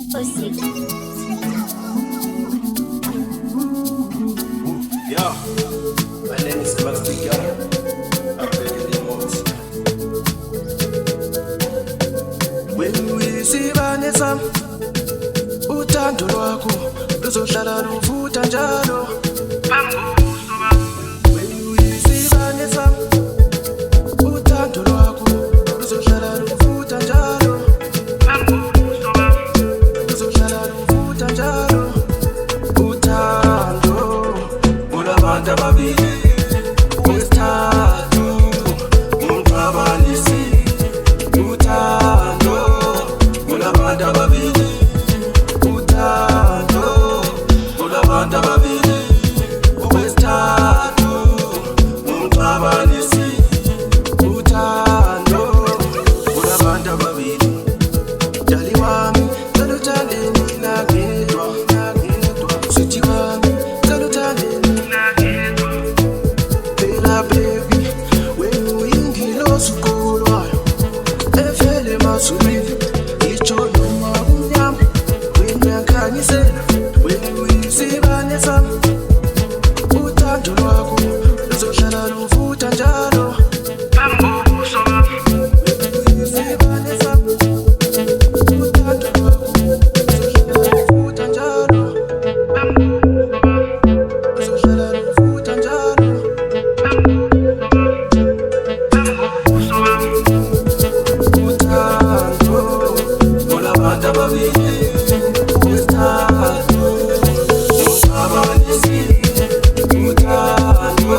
Yeah, my name is Sebastian. I'm begging the most. When we see Vanessa, uthando lwakho luzohlala luvutha njalo. When we see Vanessa, uthando lwakho luzohlala luvutha njalo. Luzohlala luvutha njalo. Uthando olabantu ababili wesithathu umxabanisi. Uthando olabantu ababili. Uthando olabantu ababili wesithathu umxabanisi. Uthando olabantu ababili. Dali wami saluthande nina ngedwa. Sithi wami saluthande nina ngedwa. Phela baby wena uyingilosi uqulwayo efele emazulwini. Ngitsho noma umnyama wena uyankhanyisela. Wena uyisibane sami. Uthando lwakho luzohlala luvutha njalo. Uyisibane sami. Uthando lwakho luzohlala luvutha njalo. Luzohlala luvutha njalo. Uthando olabantu ababili wesithathu umxabanisi. Uthando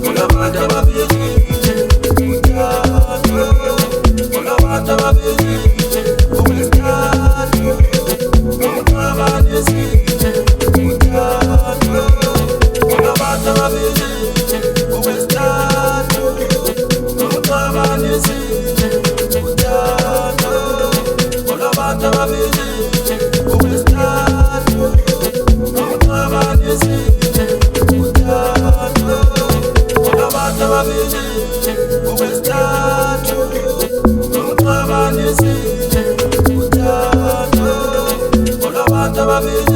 olabantu ababili. Uthando olabantu ababili wesithathu umxabanisi. Uthando olabantu ababili wesithathu umxabanisi. Uthando olabantu ababili wesithathu umxabanisi. Uthando olabantu ababili wesithathu umxabanisi. Uthando olabantu ababili